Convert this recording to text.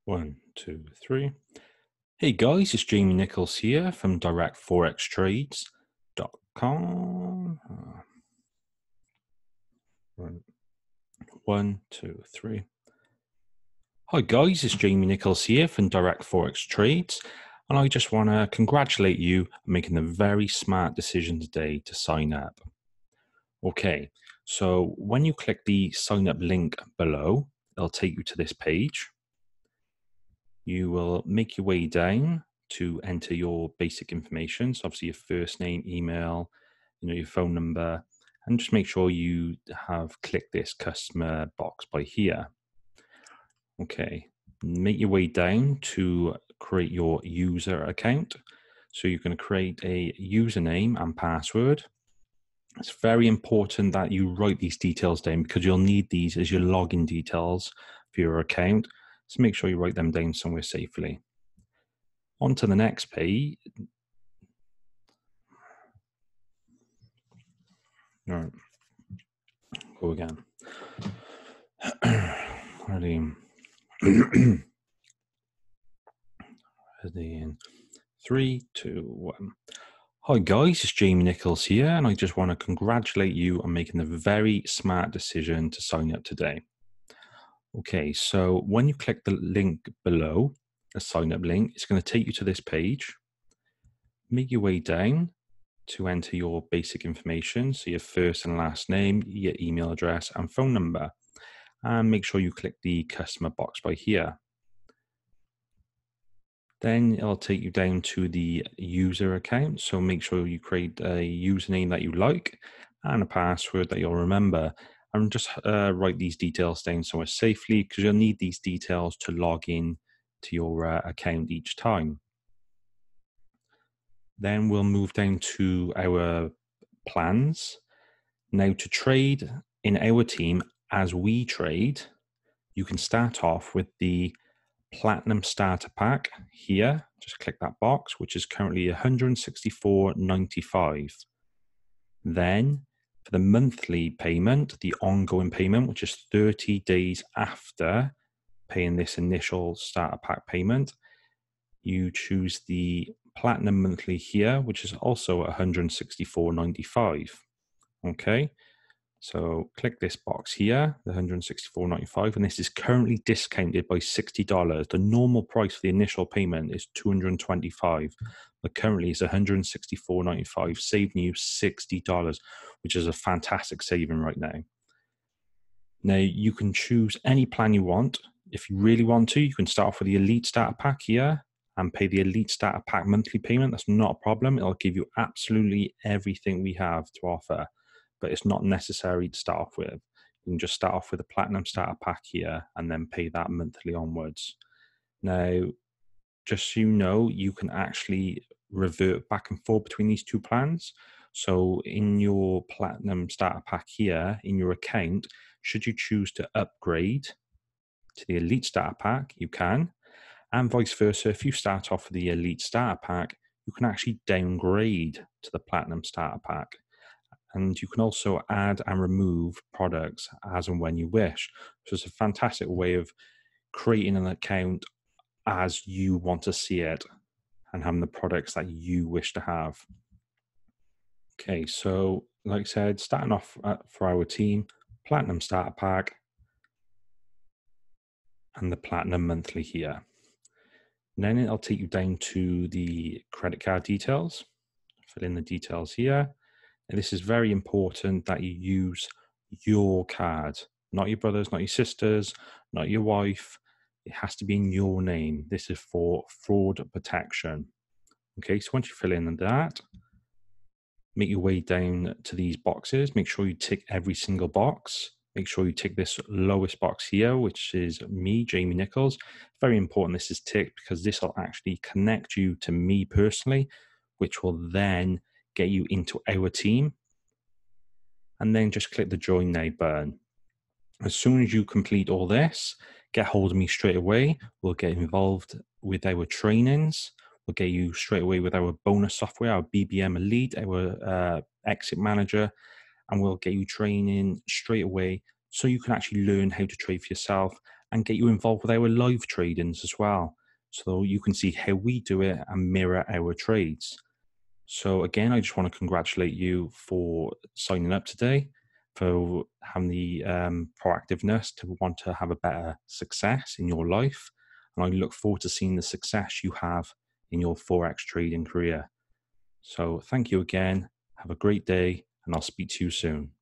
1, 2, 3. Hey guys, it's Jamie Nicholls here from directforextrades.com. Right. 1, 2, 3. Hi guys, it's Jamie Nicholls here from Direct Forex Trades, and I just want to congratulate you on making the very smart decision today to sign up. Okay, so when you click the sign up link below, it'll take you to this page. You will make your way down to enter your basic information. So obviously your first name, email, your phone number, and just make sure you have clicked this customer box by here. Okay, make your way down to create your user account. So you're going to create a username and password. It's very important that you write these details down because you'll need these as your login details for your account. So make sure you write them down somewhere safely. On to the next page. All right, go again. Ready. Ready in 3, 2, 1. Hi guys, it's Jamie Nicholls here, and I just want to congratulate you on making the very smart decision to sign up today. Okay, so when you click the link below, the sign up link, it's going to take you to this page. Make your way down to enter your basic information, so your first and last name, your email address and phone number, and make sure you click the customer box by here. Then it'll take you down to the user account, so make sure you create a username that you like and a password that you'll remember, and just write these details down somewhere safely because you'll need these details to log in to your account each time. Then we'll move down to our plans. Now, to trade in our team as we trade, you can start off with the Platinum Starter Pack here. Just click that box, which is currently $164.95. Then for the monthly payment, the ongoing payment, which is 30 days after paying this initial starter pack payment, you choose the Platinum Monthly here, which is also $164.95. Okay, so click this box here, the $164.95, and this is currently discounted by $60. The normal price for the initial payment is $225, but currently it's $164.95, saving you $60, which is a fantastic saving right now. Now, you can choose any plan you want. If you really want to, you can start off with the Elite Starter Pack here and pay the Elite Starter Pack monthly payment. That's not a problem. It'll give you absolutely everything we have to offer, but it's not necessary to start off with. You can just start off with a Platinum Starter Pack here and then pay that monthly onwards. Now, just so you know, you can actually revert back and forth between these two plans. So in your Platinum Starter Pack here, in your account, should you choose to upgrade to the Elite Starter Pack, you can. And vice versa, if you start off with the Elite Starter Pack, you can actually downgrade to the Platinum Starter Pack. And you can also add and remove products as and when you wish. So it's a fantastic way of creating an account as you want to see it and having the products that you wish to have. Okay, so like I said, starting off for our team, Platinum Starter Pack and the Platinum Monthly here. And then it'll take you down to the credit card details. Fill in the details here. And this is very important that you use your card, not your brother's, not your sister's, not your wife. It has to be in your name. This is for fraud protection. Okay, so once you fill in that, make your way down to these boxes. Make sure you tick every single box. Make sure you tick this lowest box here, which is me, Jamie Nicholls. Very important this is ticked because this will actually connect you to me personally, which will then get you into our team. And then just click the Join Now button. As soon as you complete all this, get hold of me straight away. We'll get involved with our trainings. We'll get you straight away with our bonus software, our BBM Elite, our Exit Manager, and we'll get you training straight away so you can actually learn how to trade for yourself and get you involved with our live tradings as well. So you can see how we do it and mirror our trades. So again, I just want to congratulate you for signing up today, for having the proactiveness to want to have a better success in your life. And I look forward to seeing the success you have in your Forex trading career. So thank you again. Have a great day, and I'll speak to you soon.